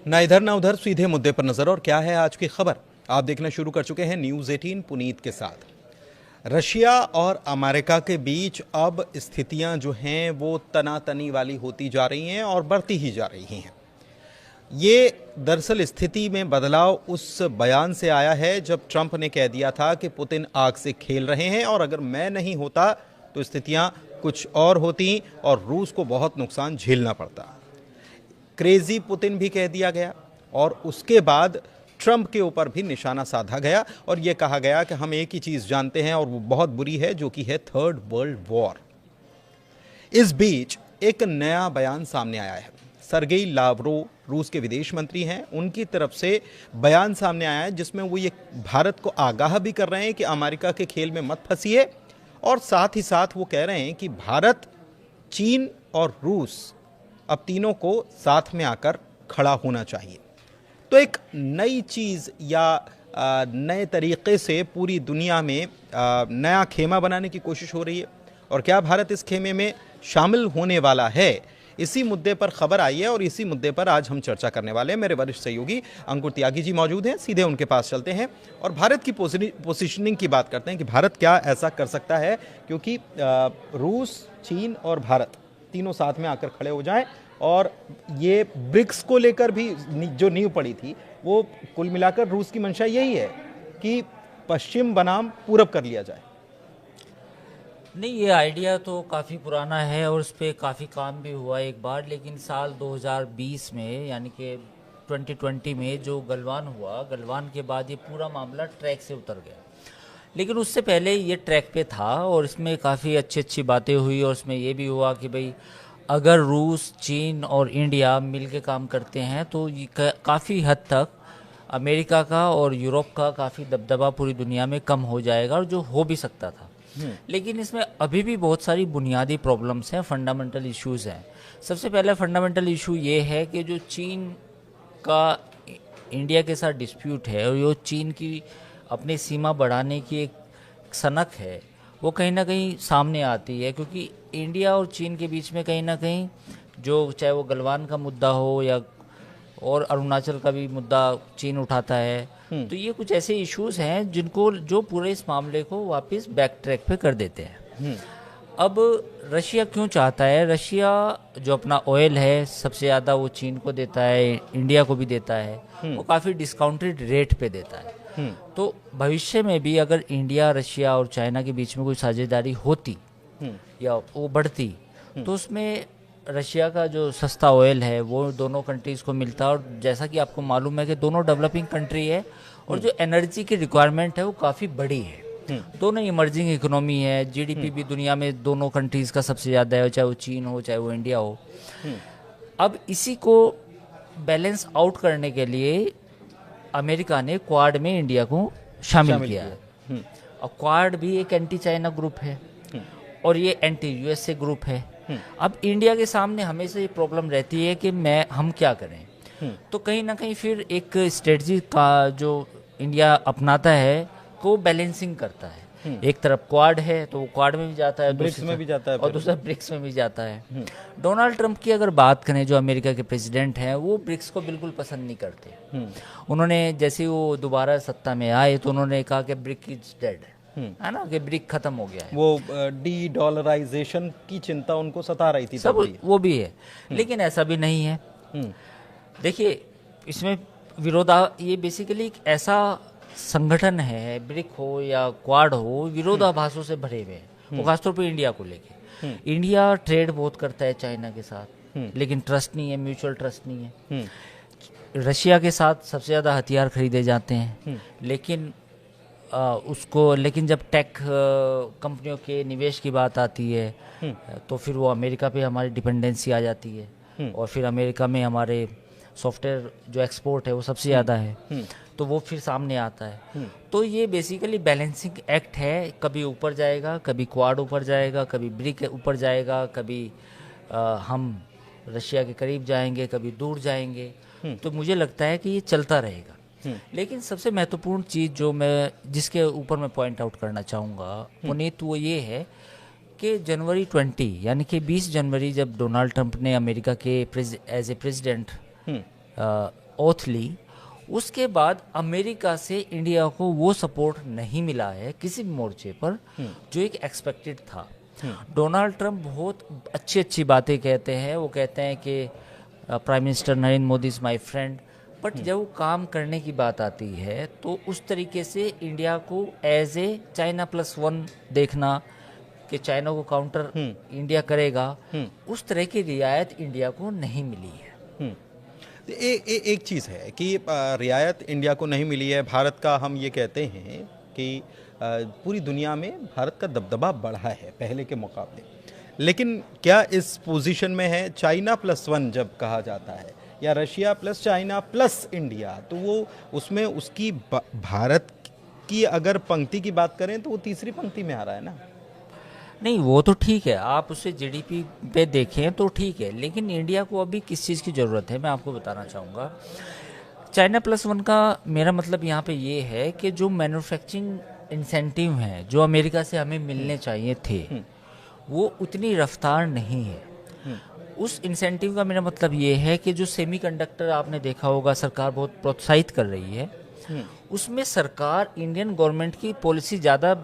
ना इधर ना उधर, सीधे मुद्दे पर नजर। और क्या है आज की खबर, आप देखना शुरू कर चुके हैं न्यूज़ 18 पुनीत के साथ। रशिया और अमेरिका के बीच अब स्थितियां जो हैं वो तनातनी वाली होती जा रही हैं और बढ़ती ही जा रही हैं। ये दरअसल स्थिति में बदलाव उस बयान से आया है जब ट्रंप ने कह दिया था कि पुतिन आग से खेल रहे हैं और अगर मैं नहीं होता तो स्थितियां कुछ और होती और रूस को बहुत नुकसान झेलना पड़ता। क्रेजी पुतिन भी कह दिया गया और उसके बाद ट्रंप के ऊपर भी निशाना साधा गया और यह कहा गया कि हम एक ही चीज जानते हैं और वो बहुत बुरी है, जो कि है थर्ड वर्ल्ड वॉर। इस बीच एक नया बयान सामने आया है। सरगेई लावरोव रूस के विदेश मंत्री हैं, उनकी तरफ से बयान सामने आया है जिसमें वो ये भारत को आगाह भी कर रहे हैं कि अमेरिका के खेल में मत फंसिए, और साथ ही साथ वो कह रहे हैं कि भारत, चीन और रूस अब तीनों को साथ में आकर खड़ा होना चाहिए। तो एक नई चीज या नए तरीके से पूरी दुनिया में नया खेमा बनाने की कोशिश हो रही है। और क्या भारत इस खेमे में शामिल होने वाला है, इसी मुद्दे पर खबर आई है और इसी मुद्दे पर आज हम चर्चा करने वाले हैं। मेरे वरिष्ठ सहयोगी अंकुर त्यागी जी मौजूद हैं, सीधे उनके पास चलते हैं और भारत की पोजीशनिंग की बात करते हैं कि भारत क्या ऐसा कर सकता है, क्योंकि रूस, चीन और भारत तीनों साथ में आकर खड़े हो जाएं। और ये ब्रिक्स को लेकर भी जो नींव पड़ी थी, वो कुल मिलाकर रूस की मंशा यही है कि पश्चिम बनाम पूरब कर लिया जाए। नहीं, ये आइडिया तो काफ़ी पुराना है और उस पर काफ़ी काम भी हुआ एक बार, लेकिन साल 2020 में यानी कि 2020 में जो गलवान हुआ, गलवान के बाद ये पूरा मामला ट्रैक से उतर गया। लेकिन उससे पहले ये ट्रैक पे था और इसमें काफ़ी अच्छी अच्छी बातें हुई और उसमें ये भी हुआ कि भाई अगर रूस, चीन और इंडिया मिल के काम करते हैं तो ये काफ़ी हद तक अमेरिका का और यूरोप का काफ़ी दबदबा पूरी दुनिया में कम हो जाएगा, और जो हो भी सकता था। लेकिन इसमें अभी भी बहुत सारी बुनियादी प्रॉब्लम्स हैं, फंडामेंटल इश्यूज हैं। सबसे पहला फंडामेंटल इशू ये है कि जो चीन का इंडिया के साथ डिस्प्यूट है और जो चीन की अपनी सीमा बढ़ाने की एक सनक है, वो कहीं ना कहीं सामने आती है, क्योंकि इंडिया और चीन के बीच में कहीं ना कहीं जो, चाहे वो गलवान का मुद्दा हो या और अरुणाचल का भी मुद्दा चीन उठाता है, तो ये कुछ ऐसे इश्यूज हैं जिनको, जो पूरे इस मामले को वापस बैक ट्रैक पे कर देते हैं। अब रशिया क्यों चाहता है? रशिया जो अपना ऑयल है सबसे ज़्यादा वो चीन को देता है, इंडिया को भी देता है, वो काफ़ी डिस्काउंटेड रेट पे देता है। तो भविष्य में भी अगर इंडिया, रशिया और चाइना के बीच में कोई साझेदारी होती या वो बढ़ती, तो उसमें रशिया का जो सस्ता ऑयल है वो दोनों कंट्रीज़ को मिलता। और जैसा कि आपको मालूम है कि दोनों डेवलपिंग कंट्री है और जो एनर्जी की रिक्वायरमेंट है वो काफ़ी बड़ी है। दोनों इमर्जिंग इकोनॉमी है, जीडीपी भी दुनिया में दोनों कंट्रीज़ का सबसे ज़्यादा है, चाहे वो चीन हो चाहे वो इंडिया हो। अब इसी को बैलेंस आउट करने के लिए अमेरिका ने क्वाड में इंडिया को शामिल किया है। और क्वाड भी एक एंटी चाइना ग्रुप है और ये एंटी यूएसए ग्रुप है। अब इंडिया के सामने हमेशा ये प्रॉब्लम रहती है कि हम क्या करें। तो कहीं ना कहीं फिर एक स्ट्रेटजी का जो इंडिया अपनाता है वो बैलेंसिंग करता है। एक तरफ क्वाड है तो वो क्वाड में भी जाता है, ब्रिक्स में भी जाता है, और दूसरा ब्रिक्स में भी जाता है। डोनाल्ड ट्रंप की अगर बात करें, जो अमेरिका के प्रेसिडेंट हैं, वो ब्रिक्स को बिल्कुल पसंद नहीं करते। उन्होंने जैसे वो दोबारा सत्ता में आए तो उन्होंने कहा कि ब्रिक इज डेड, है ना, कि ब्रिक खत्म हो गया है। वो डी डॉलराइजेशन की चिंता उनको सता रही थी, सब वो भी है। लेकिन ऐसा भी नहीं है। देखिए, इसमें ये बेसिकली एक ऐसा संगठन है, ब्रिक हो या क्वाड हो, विरोधाभासों से भरे हुए हैं, वो खासतौर पर इंडिया को लेके। इंडिया ट्रेड बहुत करता है चाइना के साथ, लेकिन ट्रस्ट नहीं है, म्यूचुअल ट्रस्ट नहीं है। रशिया के साथ सबसे ज़्यादा हथियार खरीदे जाते हैं, लेकिन लेकिन जब टेक कंपनियों के निवेश की बात आती है तो फिर वो अमेरिका पे हमारी डिपेंडेंसी आ जाती है, और फिर अमेरिका में हमारे सॉफ्टवेयर जो एक्सपोर्ट है वो सबसे ज़्यादा है, तो वो फिर सामने आता है। तो ये बेसिकली बैलेंसिंग एक्ट है, कभी ऊपर जाएगा, कभी क्वाड ऊपर जाएगा, कभी ब्रिक ऊपर जाएगा, कभी हम रशिया के करीब जाएंगे, कभी दूर जाएंगे। तो मुझे लगता है कि ये चलता रहेगा। लेकिन सबसे महत्वपूर्ण चीज़ जो जिसके ऊपर मैं पॉइंट आउट करना चाहूँगा पुनीत, वो ये है कि जनवरी 20 यानी कि 20 जनवरी जब डोनाल्ड ट्रंप ने अमेरिका के एज ए प्रेसिडेंट ओथ ली, उसके बाद अमेरिका से इंडिया को वो सपोर्ट नहीं मिला है किसी भी मोर्चे पर जो एक एक्सपेक्टेड था। डोनाल्ड ट्रंप बहुत अच्छी अच्छी बातें कहते हैं, वो कहते हैं कि prime minister Narendra Modi is my friend, but जब वो काम करने की बात आती है तो उस तरीके से इंडिया को एज ए चाइना +1 देखना कि चाइना को काउंटर इंडिया करेगा, उस तरह की रियायत इंडिया को नहीं मिली है। एक चीज़ है कि रियायत इंडिया को नहीं मिली है। भारत का हम ये कहते हैं कि पूरी दुनिया में भारत का दबदबा बढ़ा है पहले के मुकाबले, लेकिन क्या इस पोजीशन में है? चाइना +1 जब कहा जाता है या Russia plus China plus India, तो वो उसमें उसकी भारत की अगर पंक्ति की बात करें तो वो तीसरी पंक्ति में आ रहा है ना। नहीं, वो तो ठीक है, आप उसे जीडीपी पे देखें तो ठीक है, लेकिन इंडिया को अभी किस चीज़ की ज़रूरत है मैं आपको बताना चाहूँगा। चाइना +1 का मेरा मतलब यहाँ पे ये है कि जो मैन्युफैक्चरिंग इंसेंटिव हैं जो अमेरिका से हमें मिलने चाहिए थे, वो उतनी रफ्तार नहीं है। उस इंसेंटिव का मेरा मतलब ये है कि जो सेमीकंडक्टर आपने देखा होगा सरकार बहुत प्रोत्साहित कर रही है, उसमें सरकार इंडियन गवर्नमेंट की पॉलिसी ज़्यादा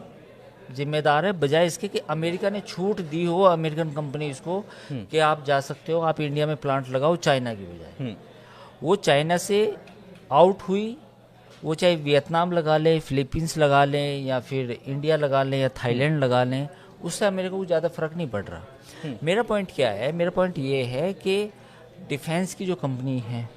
जिम्मेदार है, बजाय इसके कि अमेरिका ने छूट दी हो अमेरिकन कंपनीज को कि आप जा सकते हो, आप इंडिया में प्लांट लगाओ चाइना की बजाय। वो चाइना से आउट हुई, वो चाहे वियतनाम लगा लें, फिलीपींस लगा लें, या फिर इंडिया लगा लें या थाईलैंड लगा लें, उससे अमेरिका को ज़्यादा फर्क नहीं पड़ रहा। मेरा पॉइंट क्या है? मेरा पॉइंट ये है कि डिफेंस की जो कंपनी है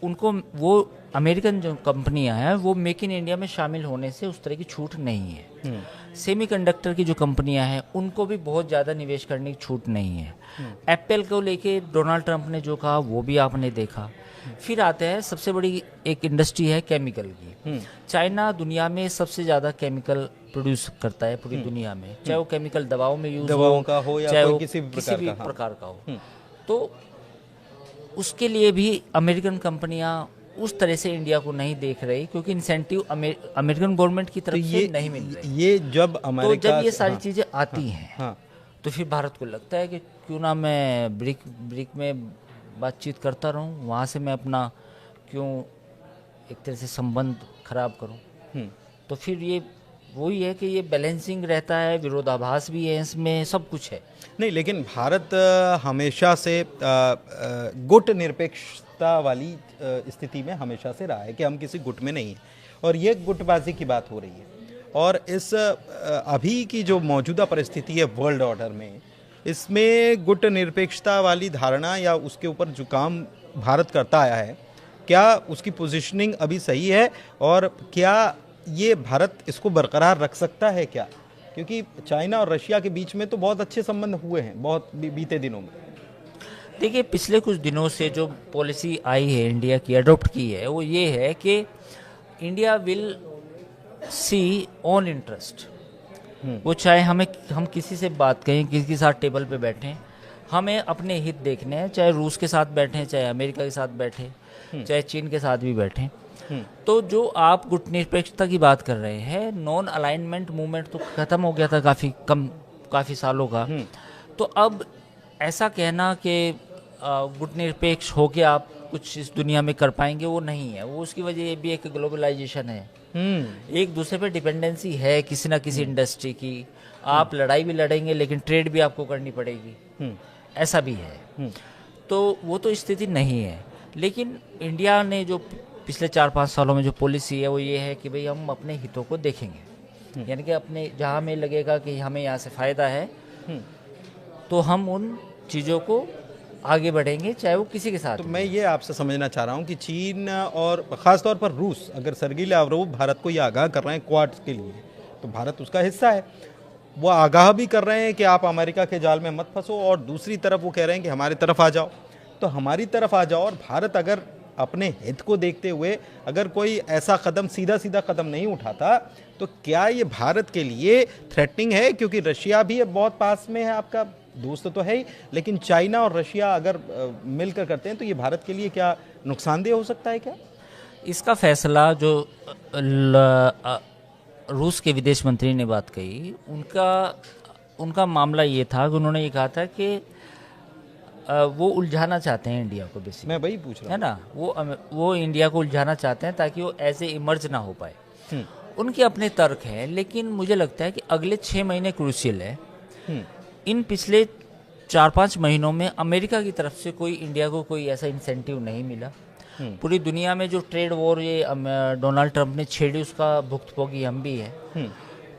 उनको, वो अमेरिकन जो कंपनियां हैं वो मेक इन इंडिया में शामिल होने से उस तरह की छूट नहीं है। सेमीकंडक्टर की जो कंपनियां हैं उनको भी बहुत ज़्यादा निवेश करने की छूट नहीं है। एप्पल को लेके डोनाल्ड ट्रंप ने जो कहा वो भी आपने देखा। फिर आते हैं सबसे बड़ी एक इंडस्ट्री है केमिकल की। चाइना दुनिया में सबसे ज़्यादा केमिकल प्रोड्यूस करता है पूरी दुनिया में, चाहे वो केमिकल दवाओं में यूज दवाओं का हो या चाहे कोई वो किसी भी प्रकार का हो। तो उसके लिए भी अमेरिकन कंपनियां उस तरह से इंडिया को नहीं देख रही, क्योंकि इंसेंटिव अमेरिकन गवर्नमेंट की तरफ से नहीं मिल रही। ये जब अमेरिका, तो जब ये सारी चीज़ें आती हैं तो फिर भारत को लगता है कि क्यों ना मैं ब्रिक में बातचीत करता रहूं, वहाँ से मैं अपना क्यों एक तरह से संबंध खराब करूं। तो फिर ये वही है कि ये बैलेंसिंग रहता है, विरोधाभास भी है इसमें, सब कुछ है। नहीं, लेकिन भारत हमेशा से गुट निरपेक्षता वाली स्थिति में हमेशा से रहा है कि हम किसी गुट में नहीं हैं, और ये गुटबाजी की बात हो रही है। और इस अभी की जो मौजूदा परिस्थिति है वर्ल्ड ऑर्डर में, इसमें गुट निरपेक्षता वाली धारणा या उसके ऊपर जो काम भारत करता आया है, क्या उसकी पोजीशनिंग अभी सही है, और क्या ये भारत इसको बरकरार रख सकता है क्या? क्योंकि चाइना और रशिया के बीच में तो बहुत अच्छे संबंध हुए हैं बहुत बीते दिनों में। देखिए, पिछले कुछ दिनों से जो पॉलिसी आई है इंडिया की, अडॉप्ट की है, वो ये है कि India will see on interest. वो चाहे हम किसी से बात करें, किसी के साथ टेबल पे बैठें, हमें अपने हित देखने हैं, चाहे रूस के साथ बैठें, चाहे अमेरिका के साथ बैठें, चाहे चीन के साथ भी बैठें। तो जो आप गुट निरपेक्षता की बात कर रहे हैं, नॉन अलाइनमेंट मूवमेंट तो खत्म हो गया था काफ़ी सालों का। तो अब ऐसा कहना कि गुट निरपेक्ष होके आप कुछ इस दुनिया में कर पाएंगे, वो नहीं है। वो उसकी वजह ये भी एक ग्लोबलाइजेशन है, एक दूसरे पे डिपेंडेंसी है किसी ना किसी इंडस्ट्री की। आप लड़ाई भी लड़ेंगे लेकिन ट्रेड भी आपको करनी पड़ेगी, ऐसा भी है। तो वो तो स्थिति नहीं है। लेकिन इंडिया ने जो पिछले 4-5 सालों में जो पॉलिसी है वो ये है कि भाई हम अपने हितों को देखेंगे, यानी कि अपने जहाँ हमें लगेगा कि हमें यहाँ से फ़ायदा है तो हम उन चीज़ों को आगे बढ़ेंगे, चाहे वो किसी के साथ। तो मैं ये आपसे समझना चाह रहा हूँ कि चीन और ख़ासतौर पर रूस, अगर सरगी लावरोव भारत को ये आगाह कर रहे हैं क्वाड के लिए, तो भारत उसका हिस्सा है। वो आगाह भी कर रहे हैं कि आप अमेरिका के जाल में मत फंसो, और दूसरी तरफ वो कह रहे हैं कि हमारी तरफ आ जाओ। तो हमारी तरफ आ जाओ, और भारत अगर अपने हित को देखते हुए अगर कोई ऐसा कदम, सीधा कदम नहीं उठाता, तो क्या ये भारत के लिए थ्रेटनिंग है? क्योंकि रशिया भी बहुत पास में है, आपका दोस्त तो है ही, लेकिन चाइना और रशिया अगर मिलकर करते हैं तो ये भारत के लिए क्या नुकसानदेह हो सकता है क्या? इसका फैसला जो रूस के विदेश मंत्री ने बात कही, उनका मामला ये था कि उन्होंने ये कहा था कि वो उलझाना चाहते हैं इंडिया को बेसिकली, मैं वही पूछ रहा है ना। वो इंडिया को उलझाना चाहते हैं ताकि वो ऐसे इमर्ज ना हो पाए। उनके अपने तर्क हैं, लेकिन मुझे लगता है कि अगले 6 महीने क्रूशियल है। इन पिछले 4-5 महीनों में अमेरिका की तरफ से कोई इंडिया को कोई ऐसा इंसेंटिव नहीं मिला। पूरी दुनिया में जो ट्रेड वॉर ये डोनाल्ड ट्रंप ने छेड़ी, उसका भुक्तभोगी हम भी है।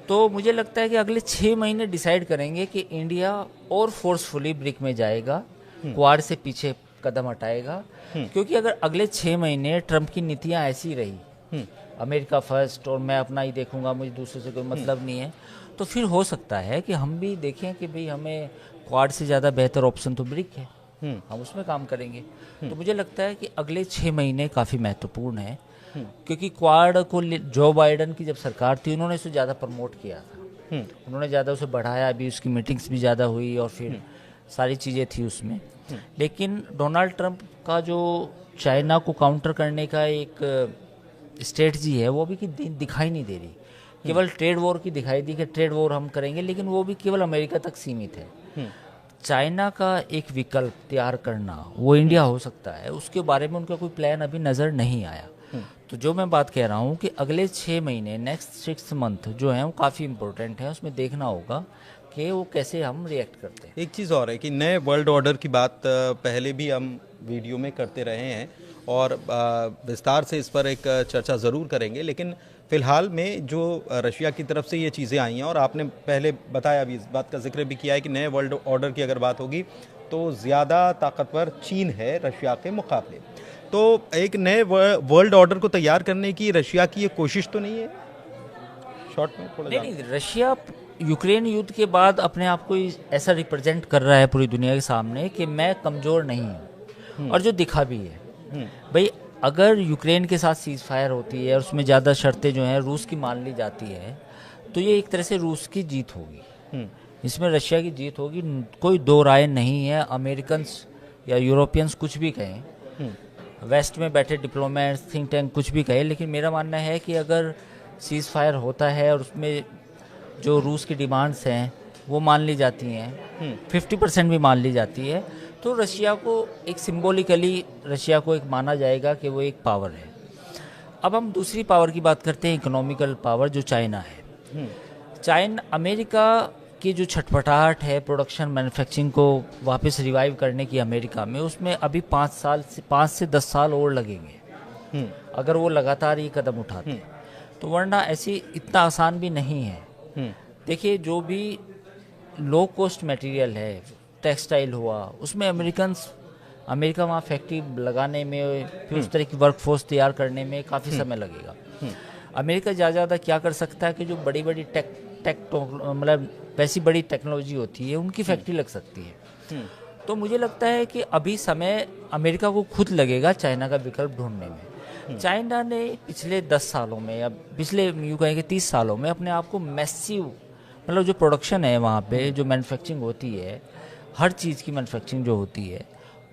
तो मुझे लगता है कि अगले 6 महीने डिसाइड करेंगे कि इंडिया और फोर्सफुली ब्रिक में जाएगा, क्वाड से पीछे कदम हटाएगा। क्योंकि अगर अगले 6 महीने ट्रंप की नीतियां ऐसी रही, अमेरिका फर्स्ट और मैं अपना ही देखूंगा, मुझे दूसरे से कोई मतलब नहीं है, तो फिर हो सकता है कि हम भी देखें कि भाई हमें क्वाड से ज़्यादा बेहतर ऑप्शन तो ब्रिक है, हम उसमें काम करेंगे। तो मुझे लगता है कि अगले 6 महीने काफ़ी महत्वपूर्ण है, क्योंकि क्वाड को जो बाइडन की जब सरकार थी उन्होंने इसे ज़्यादा प्रमोट किया था, उन्होंने ज़्यादा उसे बढ़ाया, अभी उसकी मीटिंग्स भी ज़्यादा हुई और फिर सारी चीज़ें थी उसमें। लेकिन डोनाल्ड ट्रंप का जो चाइना को काउंटर करने का एक स्ट्रेटजी है वो भी कि दिखाई नहीं दे रही। केवल ट्रेड वॉर की दिखाई दी कि ट्रेड वॉर हम करेंगे, लेकिन वो भी केवल अमेरिका तक सीमित है। चाइना का एक विकल्प तैयार करना वो इंडिया हो सकता है, उसके बारे में उनका कोई प्लान अभी नज़र नहीं आया। तो जो मैं बात कह रहा हूँ कि अगले 6 महीने, नेक्स्ट 6 मंथ जो है वो काफ़ी इंपॉर्टेंट है, उसमें देखना होगा कि वो कैसे हम रिएक्ट करते हैं। एक चीज़ और है कि नए वर्ल्ड ऑर्डर की बात पहले भी हम वीडियो में करते रहे हैं और विस्तार से इस पर एक चर्चा ज़रूर करेंगे, लेकिन फ़िलहाल में जो रशिया की तरफ से ये चीज़ें आई हैं, और आपने पहले बताया भी, इस बात का जिक्र भी किया है कि नए वर्ल्ड ऑर्डर की अगर बात होगी तो ज़्यादा ताकतवर चीन है रशिया के मुकाबले। तो एक नए वर्ल्ड ऑर्डर को तैयार करने की रशिया की ये कोशिश तो नहीं है? शॉर्ट में थोड़ा नहीं, रशिया यूक्रेन युद्ध के बाद अपने आप को ऐसा रिप्रेजेंट कर रहा है पूरी दुनिया के सामने कि मैं कमज़ोर नहीं हूँ, और जो दिखा भी है। भाई अगर यूक्रेन के साथ सीज फायर होती है और उसमें ज़्यादा शर्तें जो हैं रूस की मान ली जाती है, तो ये एक तरह से रूस की जीत होगी, इसमें रशिया की जीत होगी, कोई दो राय नहीं है। अमेरिकन्स या यूरोपियंस कुछ भी कहें, वेस्ट में बैठे डिप्लोमेट्स, थिंक टैंक कुछ भी कहे, लेकिन मेरा मानना है कि अगर सीज फायर होता है और उसमें जो रूस की डिमांड्स हैं वो मान ली जाती हैं, 50% भी मान ली जाती है, तो रशिया को एक सिंबॉलिकली रशिया को एक माना जाएगा कि वो एक पावर है। अब हम दूसरी पावर की बात करते हैं, इकोनॉमिकल पावर, जो चाइना है। चाइना, अमेरिका की जो छटपटाहट है प्रोडक्शन मैन्युफैक्चरिंग को वापस रिवाइव करने की अमेरिका में, उसमें अभी 5 से 10 साल और लगेंगे अगर वो लगातार ये कदम उठाते हैं, तो वरना ऐसी इतना आसान भी नहीं है। देखिए, जो भी लो कॉस्ट मटेरियल है, टेक्सटाइल हुआ, उसमें अमेरिका वहाँ फैक्ट्री लगाने में, फिर उस तरह की वर्कफोर्स तैयार करने में काफ़ी समय लगेगा। अमेरिका ज़्यादा क्या कर सकता है कि जो बड़ी बड़ी मतलब वैसी बड़ी टेक्नोलॉजी होती है उनकी फैक्ट्री लग सकती है। तो मुझे लगता है कि अभी समय अमेरिका को खुद लगेगा चाइना का विकल्प ढूंढने में। चाइना ने पिछले 10 सालों में या पिछले यूँ कहें कि 30 सालों में अपने आप को मैसिव, मतलब जो प्रोडक्शन है वहाँ पे, जो मैन्युफैक्चरिंग होती है, हर चीज़ की मैन्युफैक्चरिंग जो होती है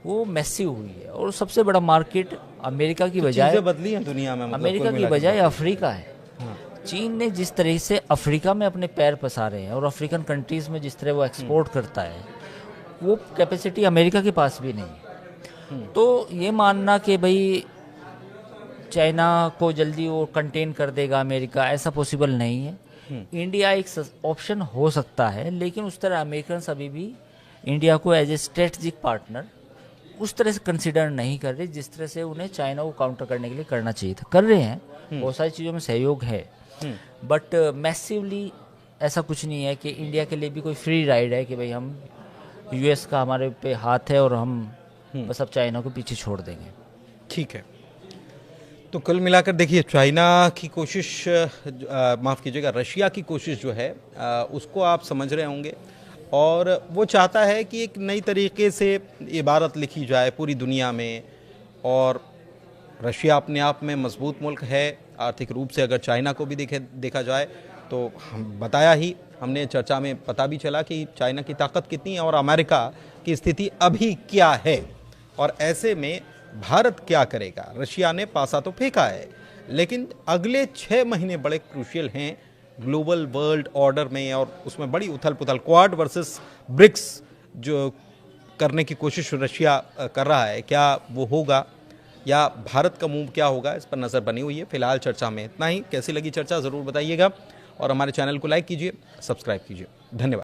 वो मैसिव हुई है, और सबसे बड़ा मार्केट अमेरिका की बजाय बदली है दुनिया में, मतलब अमेरिका की बजाय अफ्रीका है। चीन ने जिस तरह से अफ्रीका में अपने पैर पसारे हैं और अफ्रीकन कंट्रीज़ में जिस तरह वो एक्सपोर्ट करता है, वो कैपेसिटी अमेरिका के पास भी नहीं है। तो ये मानना कि भाई चाइना को जल्दी वो कंटेन कर देगा अमेरिका, ऐसा पॉसिबल नहीं है। इंडिया एक ऑप्शन हो सकता है, लेकिन उस तरह अमेरिकन अभी भी इंडिया को एज ए स्ट्रेटजिक पार्टनर उस तरह से कंसिडर नहीं कर रहे जिस तरह से उन्हें चाइना को काउंटर करने के लिए करना चाहिए था। कर रहे हैं, बहुत सारी चीज़ों में सहयोग है, बट मैसिवली ऐसा कुछ नहीं है कि इंडिया के लिए भी कोई फ्री राइड है कि भाई हम यूएस का हमारे पे हाथ है और हम बस अब चाइना को पीछे छोड़ देंगे। ठीक है, तो कुल मिलाकर देखिए, चाइना की कोशिश, माफ़ कीजिएगा, रशिया की कोशिश जो है उसको आप समझ रहे होंगे, और वो चाहता है कि एक नई तरीके से इबारत लिखी जाए पूरी दुनिया में। और रशिया अपने आप में मजबूत मुल्क है आर्थिक रूप से, अगर चाइना को भी देखा जाए तो हम बताया ही, हमने चर्चा में पता भी चला कि चाइना की ताकत कितनी है और अमेरिका की स्थिति अभी क्या है, और ऐसे में भारत क्या करेगा। रशिया ने पासा तो फेंका है, लेकिन अगले 6 महीने बड़े क्रूशियल हैं ग्लोबल वर्ल्ड ऑर्डर में, और उसमें बड़ी उथल पुथल, क्वाड वर्सेस ब्रिक्स जो करने की कोशिश रशिया कर रहा है, क्या वो होगा या भारत का मूव क्या होगा, इस पर नज़र बनी हुई है। फिलहाल चर्चा में इतना ही। कैसी लगी चर्चा ज़रूर बताइएगा और हमारे चैनल को लाइक कीजिए, सब्सक्राइब कीजिए। धन्यवाद।